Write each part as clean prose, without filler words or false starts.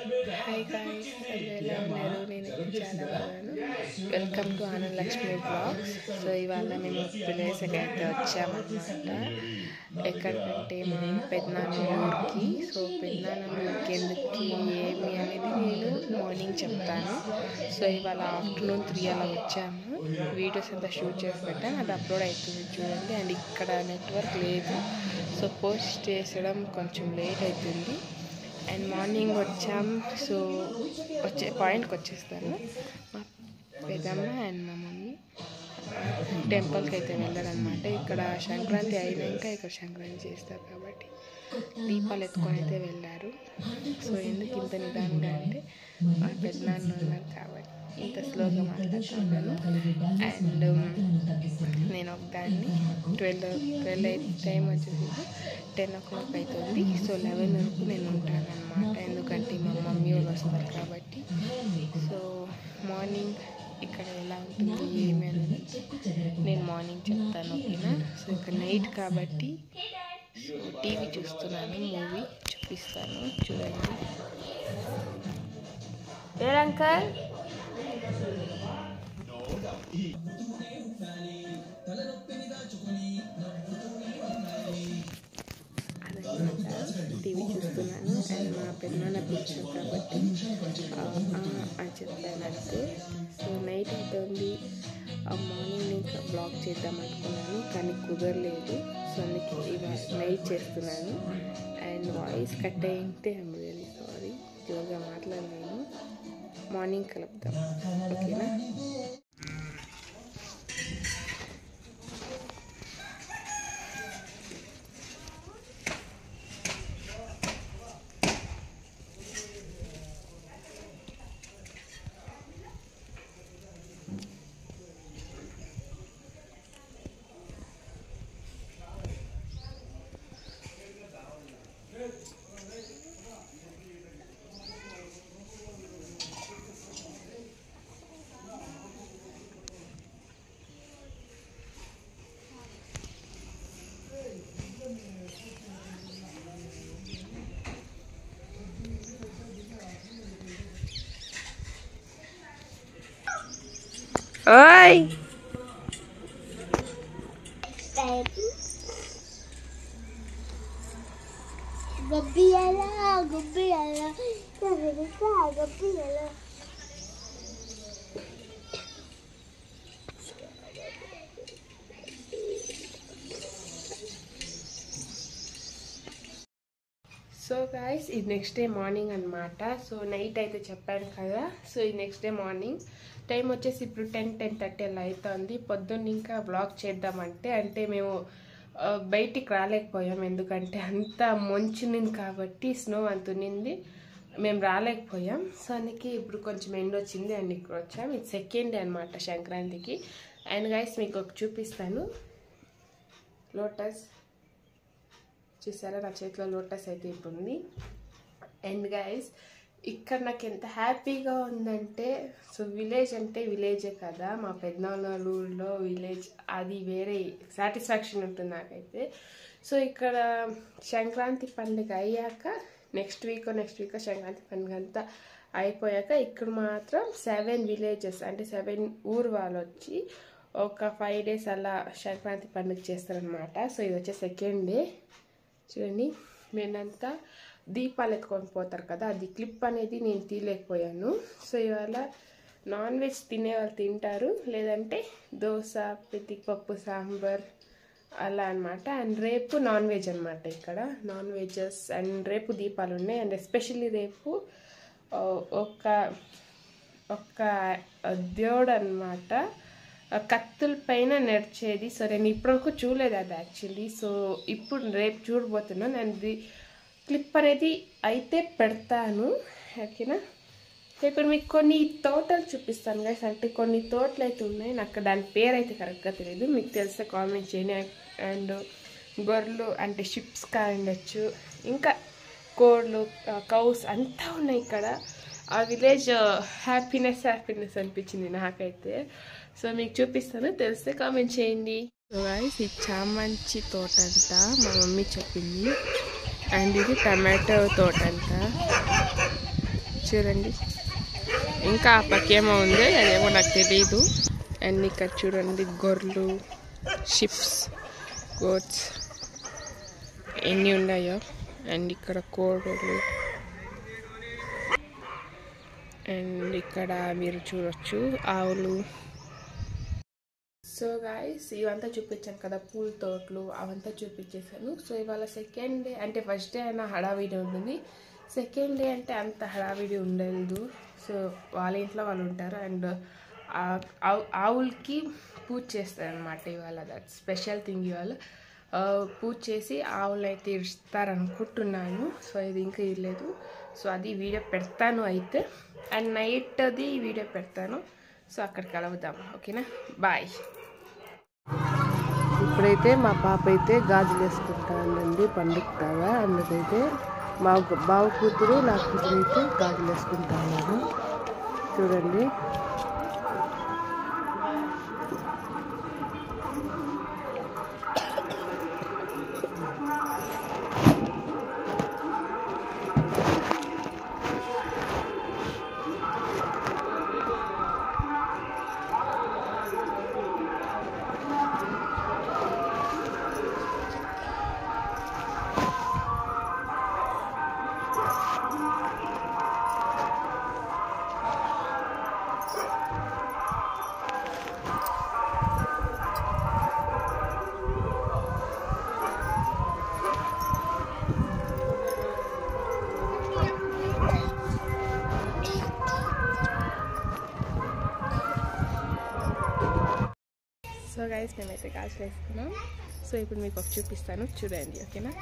Hi guys, అందరూ ఎలా ఉన్నారు? నేను చాలా బాగున్నాను. Welcome to Anand Lakshmi blogs. So ఇవాళ మేము ప్లేస్కి అయితే వచ్చామన్నమాట. ఎక్కడికంటే మా పెద్దనాన్న ఊరికి. సో పెద్దనాన్న ఊరికి ఎందుకు ఏమి అనేది నేను మార్నింగ్ చెప్తాను. సో ఇవాళ ఆఫ్టర్నూన్ 3 అలా వచ్చాము. వీడియోస్ అంతా షూట్ చేసి పెట్టాను, అది అప్లోడ్ అవుతుంది చూడండి. అండ్ ఇక్కడ నెట్వర్క్ లేదు, సో పోస్ట్ చేసడం కొంచెం లేట్ అవుతుంది. అండ్ మార్నింగ్ వచ్చాం. సో పాయింట్కి వచ్చేస్తాను. మా పెద్దమ్మ అండ్ మా మమ్మీ టెంపుల్కి అయితే వెళ్ళారనమాట. ఇక్కడ సంక్రాంతి అయినాక ఇక్కడ సంక్రాంతి చేస్తారు కాబట్టి దీపాలు ఎత్తుకొని అయితే వెళ్ళారు. సో ఎందుకు ఇంత నిదానంగా అంటే మా పెద్దనాన్న ఉన్నారు కాబట్టి ఇంత స్లోగా మాట్లాడుతున్నాను. అండ్ నేను ఒకదాన్ని 12 టైం వచ్చేసి 10 o'clock అవుతుంది. సో 11 వరకు నేను ఉంటాను అనమాట, ఎందుకంటే మా మమ్మీ వాళ్ళు వస్తారు కాబట్టి. సో మార్నింగ్ ఇక్కడ ఎలా ఉంటుంది ఏమి అనేది నేను మార్నింగ్ చెప్తాను, ఓకేనా? సో ఇక్కడ నైట్ కాబట్టి సో టీవీ చూస్తున్నాను, మూవీ చూపిస్తాను చూడండి. అంకల్ టీవీ చూస్తున్నాను. అండ్ మా పెద్దనాన్న పిలిచారు కాబట్టి అని చెప్పాను నాకు. సో నైట్ అవుతుంది. మార్నింగ్ ఇంకా బ్లాగ్ చేద్దాం అనుకున్నాను కానీ కుదరలేదు. సో అందుకే ఇవాళ నైట్ చేస్తున్నాను. అండ్ వాయిస్ కట్ అయితే ఐఎమ్ రియలీ సారీ, జోరుగా మాట్లాడలేను. మార్నింగ్ కలుపుతాం, ఓకేనా? ఓయ్ సో గాయస్, ఇది నెక్స్ట్ డే మార్నింగ్ అనమాట. సో నైట్ అయితే చెప్పాను కదా. సో ఇది నెక్స్ట్ డే మార్నింగ్. టైం వచ్చేసి ఇప్పుడు 10-10:30 అలా అవుతుంది. పొద్దున్న ఇంకా బ్లాగ్ చేద్దామంటే అంటే మేము బయటికి రాలేకపోయాం, ఎందుకంటే అంతా మంచునింది కాబట్టి, స్నో అంత ఉన్నింది, మేము రాలేకపోయాం. సో అందుకే ఇప్పుడు కొంచెం ఎండ వచ్చింది అండ్ ఇక్కడ వచ్చాం. ఇది సెకండ్ డే అనమాట సంక్రాంతికి. అండ్ గైస్ మీకు ఒక చూపిస్తాను, లోటస్ చూసారా, నా చేతిలో లోటస్ అయితే ఇప్పుడు ఉంది. అండ్ గైస్ ఇక్కడ నాకు ఎంత హ్యాపీగా ఉందంటే, సో విలేజ్ అంటే విలేజే కదా, మా పెద్దనాన్న ఊళ్ళో విలేజ్ అది వేరే సాటిస్ఫాక్షన్ ఉంటుంది నాకైతే. సో ఇక్కడ సంక్రాంతి పండుగ అయ్యాక నెక్స్ట్ వీక్ సంక్రాంతి పండుగ అంతా అయిపోయాక ఇక్కడ మాత్రం 7 విలేజెస్ అంటే 7 ఊరు వాళ్ళు వచ్చి ఒక 5 days అలా సంక్రాంతి పండుగ చేస్తారనమాట. సో ఇది వచ్చే సెకండ్ డే చూడండి. నేనంతా దీపాలు ఎత్తుకొని పోతారు కదా, అది క్లిప్ అనేది నేను తీయలేకపోయాను. సో ఇవాళ నాన్ వెజ్ తినే వాళ్ళు తింటారు, లేదంటే దోశ, పెతిపప్పు, సాంబార్ అలా అనమాట. అండ్ రేపు నాన్ వెజ్ అనమాట, ఇక్కడ నాన్ వెజెస్. అండ్ రేపు దీపాలు ఉన్నాయి. అండ్ ఎస్పెషల్లీ రేపు ఒక దేవుడు అనమాట కత్తుల పైన నడిచేది. సో నేను ఇప్పటివరకు చూడలేదు అది యాక్చువల్లీ. సో ఇప్పుడు రేపు చూడబోతున్నాను. అండ్ క్లిప్ అనేది అయితే పెడతాను, ఓకేనా? ఇప్పుడు మీకు కొన్ని తోటలు చూపిస్తాను గైస్. అంటే కొన్ని తోటలు అయితే ఉన్నాయి, నాకు దాని పేరు అయితే కరెక్ట్గా తెలియదు, మీకు తెలిస్తే కామెంట్ చేయండి. అండ్ గొర్రెలు అంటే షిప్స్ కాండొచ్చు, ఇంకా కోళ్ళు, కౌస్ అంతా ఉన్నాయి ఇక్కడ. ఆ విలేజ్ హ్యాపీనెస్ అనిపించింది నాకైతే. సో మీకు చూపిస్తాను, తెలిస్తే కామెంట్ చేయండి. సో గైస్ ఈ చామంచి తోట అంతా మా మమ్మీ చెప్పింది. అండ్ ఇది టమాటో తోట అంతా. చూడండి. ఇంకా ఆ పక్కేమో ఉంది, అదేమో నాకు తెలియదు. అండ్ ఇక్కడ చూడండి గొర్రెలు, షిప్స్, గోట్స్ ఎన్ని ఉన్నాయో. అండ్ ఇక్కడ కోడలు. అండ్ ఇక్కడ మీరు చూడొచ్చు ఆవులు. సో గాయ్స్ ఇవంతా చూపించాను కదా, పూల తోటలు అవంతా చూపించేసాను. సో ఇవాళ సెకండ్ డే, అంటే ఫస్ట్ డే అయినా హడావిడి ఉంటుంది, సెకండ్ డే అంటే అంత హడావిడి ఉండదు. సో వాళ్ళ ఇంట్లో వాళ్ళు ఉంటారు. అండ్ ఆవులకి పూజ చేస్తారనమాట ఇవాళ. దట్ స్పెషల్ థింగ్ ఇవాళ. పూజ చేసి ఆవులు అయితే ఇస్తారనుకుంటున్నాను. సో ఇది ఇంకా ఇవ్వలేదు. సో అది వీడియో పెడతాను అయితే. అండ్ నైట్ అది వీడియో పెడతాను. సో అక్కడ కలుద్దాం, ఓకేనా? బాయ్. ఇప్పుడైతే మా పాప అయితే గాజులు వేసుకుంటానండి పండుగగా. అందుకైతే మా బావ కూతురు నా కూతురు అయితే గాజులు వేసుకుంటాను. చూడండి. సో గైస్ మేమైతే గాజులు వేసుకున్నాం. సో ఇప్పుడు మీకు ఒక చూపిస్తాను, చూడండి, ఓకేనా?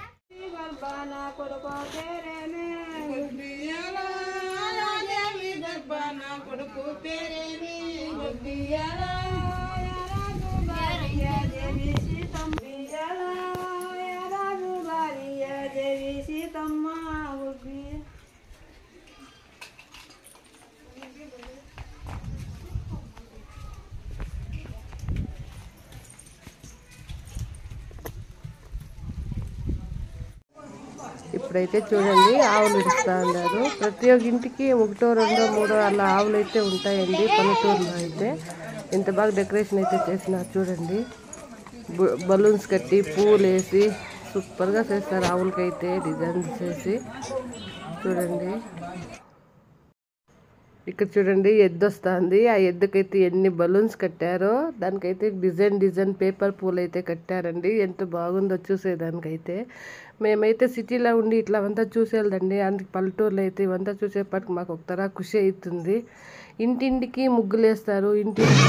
ఇప్పుడైతే చూడండి ఆవులు ఇస్తూ ఉన్నారు. ప్రతి ఒక్క ఇంటికి 1, 2, 3 అలా ఆవులు అయితే ఉంటాయండి పల్లెటూరులో అయితే. ఎంత బాగా డెకరేషన్ అయితే చేసినారు చూడండి. బలూన్స్ కట్టి పూలు వేసి సూపర్గా చేస్తారు ఆవులకైతే, డిజైన్స్ చేసి. చూడండి ఇక్కడ చూడండి ఎద్దు వస్తుంది. ఆ ఎద్దుకైతే ఎన్ని బలూన్స్ కట్టారో, దానికైతే డిజైన్ పేపర్ పూలు అయితే కట్టారండి. ఎంత బాగుందో చూసేదానికైతే. మేమైతే సిటీలో ఉండి ఇట్లా అంతా చూసేదండి. అందుకు పల్లెటూరులో అయితే ఇవంతా చూసేపటికి మాకు ఒక తర ఖుషి అవుతుంది. ఇంటింటికి ముగ్గులు వేస్తారు, ఇంటింటికి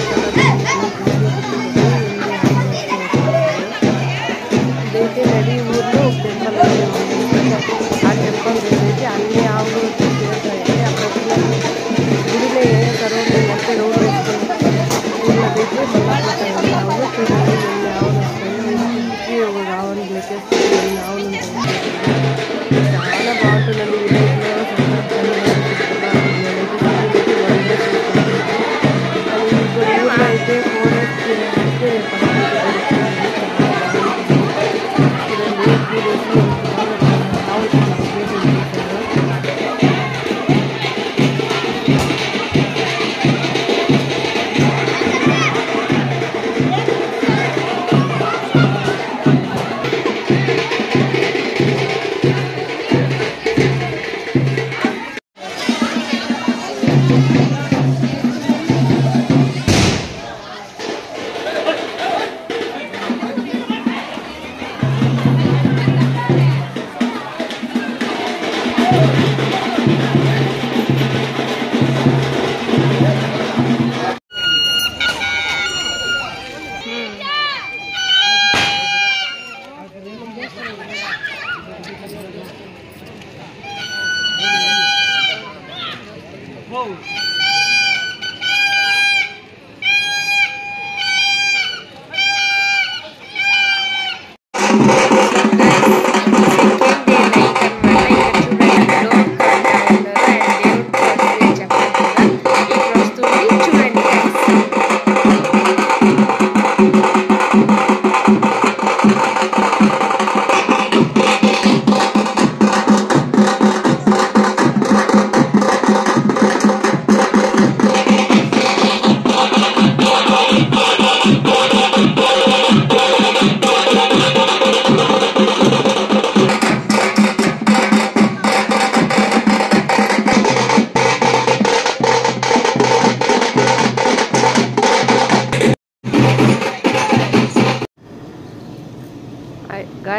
ఇదైతే నడి ఊర్లో ఒక టెంపుల్ ఆ టెంపుల్ అయితే అన్ని ఆవులు వచ్చి చేస్తాయండి. అక్కడ గుడిలో ఏ సరౌండింగ్ అంటే రోడ్డు వేసుకొని ఊళ్ళకైతే మళ్ళీ ఆవులు చూడండి ఎన్ని ఆవులు వస్తాయి. ఇంటికి ఒక ఆవులు లెక్కేస్తే ఎన్ని ఆవులు ఉంటాయి. చాలా బాగుంటుందండి విలేజ్లో. ఊళ్ళో అయితే 4 days అయితే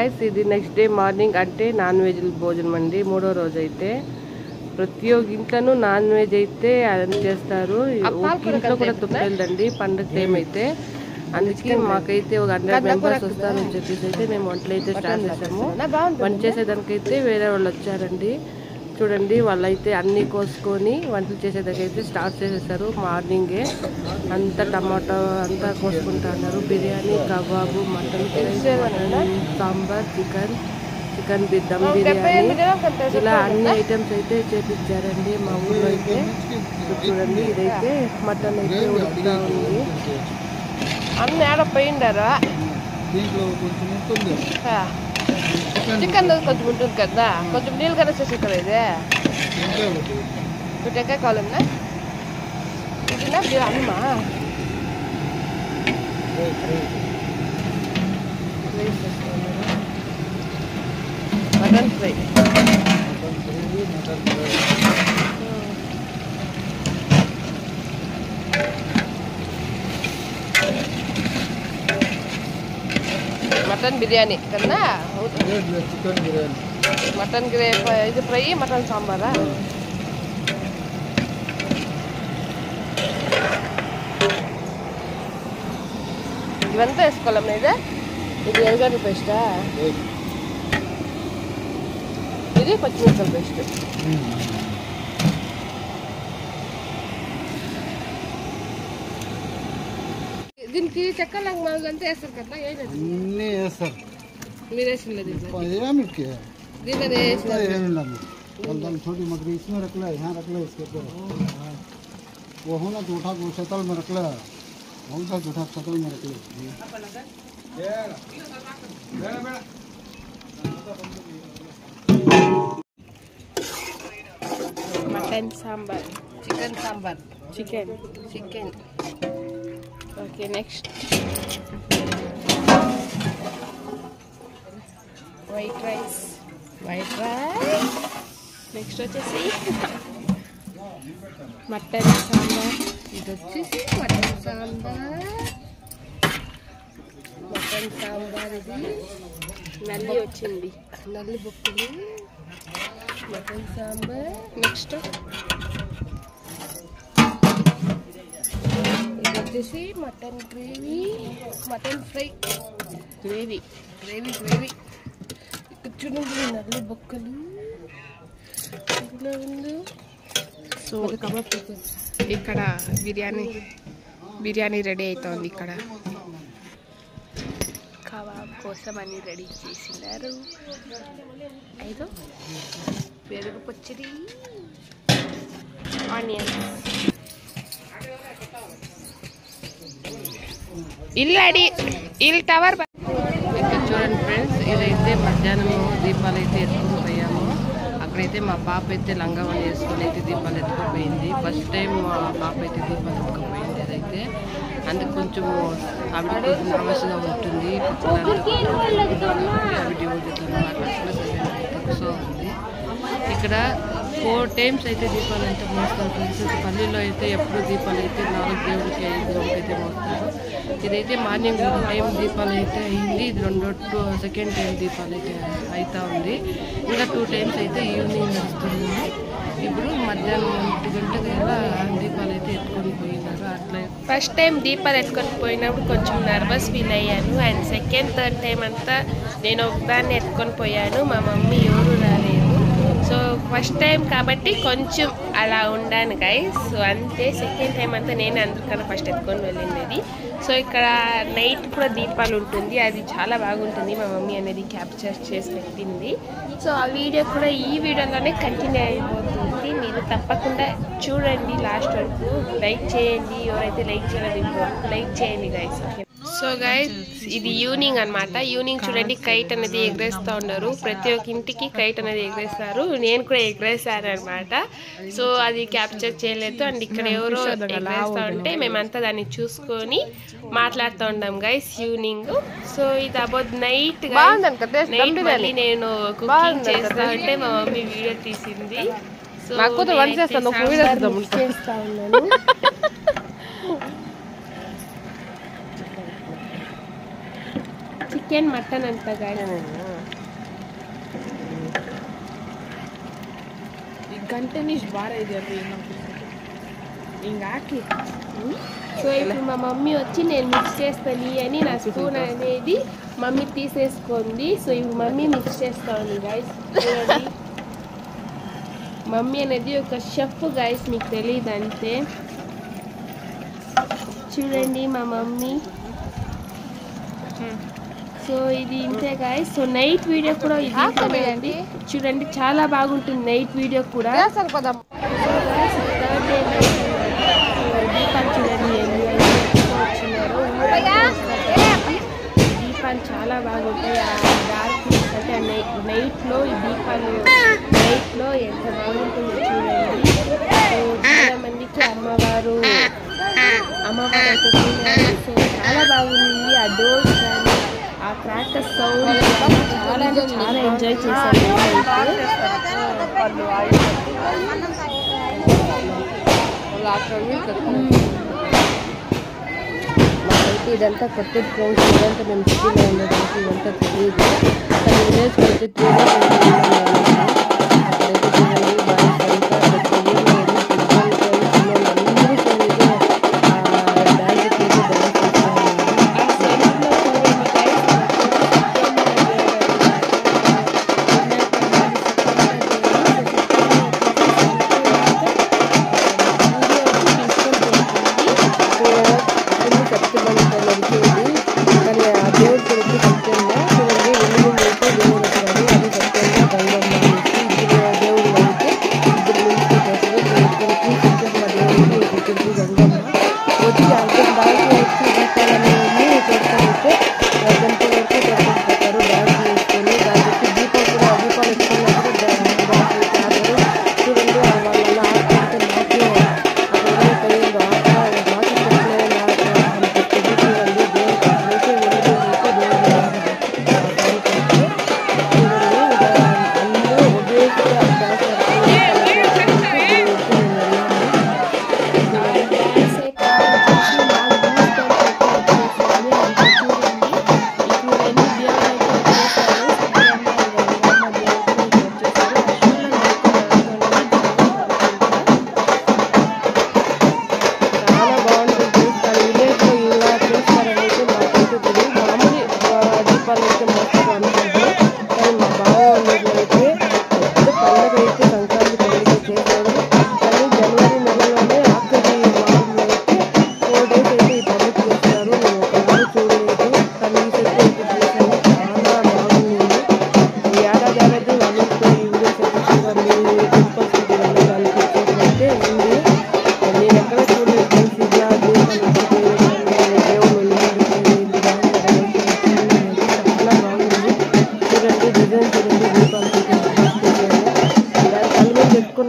గాయస్ ఇది నెక్స్ట్ డే మార్నింగ్ అంటే నాన్ వెజ్ భోజనం అండి. 3వ రోజు అయితే ప్రతి ఒక్క ఇంట్లోనూ నాన్ వెజ్ అయితే అరేంజ్ చేస్తారు. ఇంట్లో కూడా తప్పలేదండి పండుగ టైం అయితే. అందుకే మాకైతే ఒక 100 మెంబర్స్ వస్తారని చెప్పేసి అయితే మేము వంటలు అయితే స్టార్ట్ చేసాము. వంట చేసేదానికైతే వేరే వాళ్ళు వచ్చారండి. చూడండి వాళ్ళైతే అన్నీ కోసుకొని వంటలు చేసేదానికైతే స్టార్ట్ చేసేసారు. మార్నింగే అంతా టమాటో అంతా కోసుకుంటున్నారు. Biryani, kebab, mutton, sambar, chicken dum biryani ఇలా అన్ని ఐటమ్స్ అయితే చేపించారండి మా ఊళ్ళో అయితే. చూడండి ఇదైతే మటన్ అయితే ఉడుకుతా ఉంది. అన్నీ ఆడపోయిండారా చికెన్ కొంచెం ఉంటుంది కదా, కొంచెం నీళ్ళు కదా చేసి కదా. ఇదే టెంకాయ కావాలన్నా ఇదినా మీరు అమ్మా మటన్ ఫ్రై. మటన్ బిర్యానీ కన్నా మటన్ గ్రేవీ ఇది ఫ్రై, మటన్ సాంబారా. ఇవంతా వేసుకోవాలమ్మా. ఇది ఎల్లిగడ్డ పేస్టా, ఇది పచ్చిమిరపకాయల పేస్ట్. దీనికి చెక్క లవంగాలు అంతా వేస్తారు కదా, అన్నీ వేస్తారు. మీరు వేసింది छोटी मकड़ी इसमें रख ले, यहाँ रख ले, इसके ऊपर वो हो ना जूठा शतल में रख ले, कौन सा जूठा शतल में रख ले. Mutton sambar, chicken sambar, chicken. Okay next white rice. Next వచ్చేసి మటన్ సాంబార్. ఇది వచ్చేసి మటన్ సాంబార్. ఇది నల్లి వచ్చింది, నల్లి బొక్కులు, మటన్ సాంబార్. నెక్స్ట్ ఇది వచ్చేసి mutton gravy, mutton fry, gravy. చూడండి నల్లి బొక్కలు ఉంది. సో ఇక్కడ బిర్యానీ రెడీ అవుతుంది. ఇక్కడ కబాబ్ కోసం అన్ని రెడీ చేసినారు. ఐదో పెరుగు పచ్చడి, ఆనియన్స్. ఇల్లు టవర్. చూడండి ఫ్రెండ్స్, ఇదైతే మధ్యాహ్నం దీపాలు అయితే ఎత్తుకుని పోయాము. అక్కడైతే మా పాప అయితే లంగావని వేసుకొని అయితే దీపాలు ఎత్తుకుపోయింది. ఫస్ట్ టైం మా పాప అయితే దీపాలు ఎత్తుకుపోయింది. అదైతే అందుకు కొంచెం ఆవిడ కొంచెం నర్వస్గా ఉంటుంది. సో ఉంది ఇక్కడ 4 టైమ్స్ అయితే దీపాలు అయితే మోస్తారు ఫ్రెండ్స్. పల్లీలో అయితే ఎప్పుడు దీపాలు అయితే 4 దేవుడికి 5 దేవుడికి అయితే మోస్తారు. ఇదైతే మార్నింగ్ 1 టైం దీపాలు అయితే అయింది. ఇది సెకండ్ టైం దీపాలు అయితే అవుతా ఉంది. ఇంకా 2 టైమ్స్ అయితే ఈవినింగ్ నడుస్తుంది. ఇప్పుడు మధ్యాహ్నం 1 గంటకి దీపాలు అయితే ఎత్తుకొని పోయినారు. అట్లా ఫస్ట్ టైం దీపాలు ఎత్తుకొని పోయినప్పుడు కొంచెం నర్వస్ ఫీల్ అయ్యాను. అండ్ సెకండ్ థర్డ్ టైం అంతా నేను ఒకదాన్ని ఎత్తుకొని పోయాను. మా మమ్మీ ఎవరు రాలేదు. సో ఫస్ట్ టైం కాబట్టి కొంచెం అలా ఉండాను గైస్. సో అంతే. సెకండ్ టైం అంతా నేను అందరికన్నా ఫస్ట్ ఎత్తుకొని వెళ్ళింది. సో ఇక్కడ నైట్ కూడా దీపాలు ఉంటుంది. అది చాలా బాగుంటుంది. మా మమ్మీ అనేది క్యాప్చర్ చేసి పెట్టింది. సో ఆ వీడియో కూడా ఈ వీడియోలోనే కంటిన్యూ అయిపోతుంది. మీరు తప్పకుండా చూడండి లాస్ట్ వరకు. లైక్ చేయండి, ఎవరైతే లైక్ చేయలేదు లైక్ చేయండి గైస్. సో గైస్ ఇది ఈవినింగ్ అనమాట. ఈవినింగ్ చూడండి కైట్ అనేది ఎగరేస్తూ ఉన్నారు. ప్రతి ఒక్క ఇంటికి కైట్ అనేది ఎగరేస్తారు. నేను కూడా ఎగరేసాను అనమాట. సో అది క్యాప్చర్ చేయలేదు. అండ్ ఇక్కడ ఎవరో ఎగరేస్తూ ఉంటే మేమంతా దాన్ని చూసుకొని మాట్లాడుతూ ఉన్నాం గైస్ ఈవినింగ్. సో ఇది అబౌట్ నైట్ మళ్ళీ నేను కుకింగ్ చేస్తా ఉంటే మా మమ్మీ వీడియో తీసింది. సో చేస్తా ఉన్నాను. చికెన్ మటన్ అంతా గాయస్. ಗಂಟೆನೇ ಇಷ್ಟು ಭಾರ ಇದೆಯಲ್ರಿ ಹಿಂಗೆ ಹಾಕಿ. సో ఇప్పుడు మా మమ్మీ వచ్చి నేను మిక్స్ చేస్తాను అని నా స్పూన్ అనేది మమ్మీ తీసేసుకుంది. సో ఇప్పుడు మమ్మీ మిక్స్ చేస్తా ఉంది గైస్. మమ్మీ అనేది ఒక షెఫ్ గైస్, మీకు తెలియదు అంతే. చూడండి మా మమ్మీ. సో ఇది ఇంతే గైస్. సో నైట్ వీడియో కూడా ఇది అండి, చూడండి చాలా బాగుంటుంది నైట్ వీడియో కూడా. దీపాలు చూడండి దీపాలు చాలా బాగుంటాయి. డార్క్ అంటే నైట్లో ఈ దీపాలు నైట్లో ఎంత బాగుంటుందో చూడండి. చాలా మందికి అమ్మవారు అయితే చూడాలి. సో చాలా బాగుంది. ఆ డోర్స్ కానీ ఆ క్రాకర్ సౌండ్ చాలా అంటే చాలా ఎంజాయ్ చేశాను. మాకైతే ఇదంతా కొత్త ఫ్రెండ్స్, ఇదంతా మేము సిటీలో ఉండడానికి ఇదంతా తెలియదు. అక్కడ విలేజ్కి అయితే 3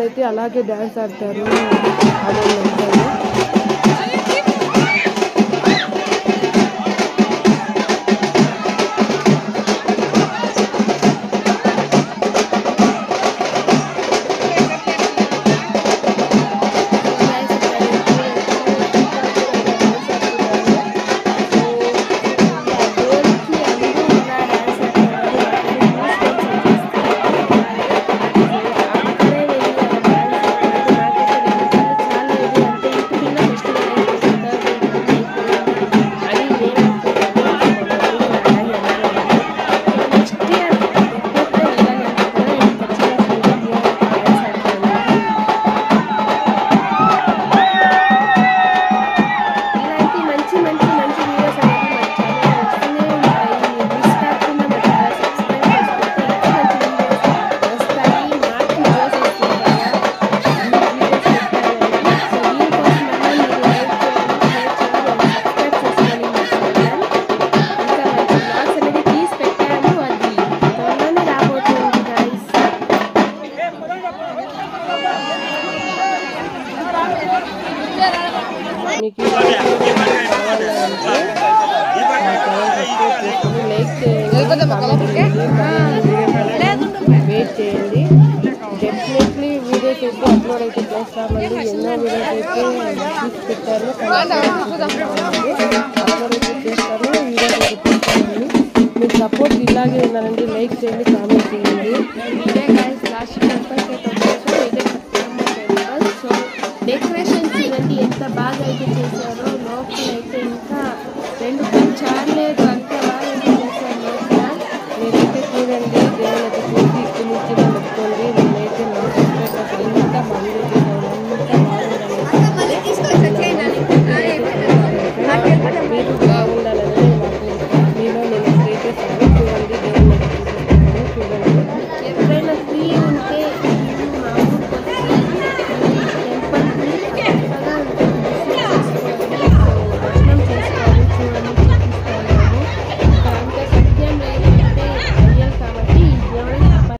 అయితే అలాగే డాన్స్ ఆడతారు. మీకు వెయిట్ చేయండి. డెఫినెట్లీ వీడియోస్ అయితే అప్లోడ్ అయితే చేస్తామండి. ఎన్నో వీడియోస్ అయితే తీసి పెట్టారు, అప్లోడ్ అయితే చేస్తాను, వీడియోస్ అయితే చేస్తామండి. మీకు సపోర్ట్ ఇలాగే ఉండాలండి. లైక్ చేయండి, కామెంట్ చేయండి. ఇదే లాస్ట్ డెకరేషన్ చూడండి ఎంత బాగా అయితే చేశారో. లోపల అయితే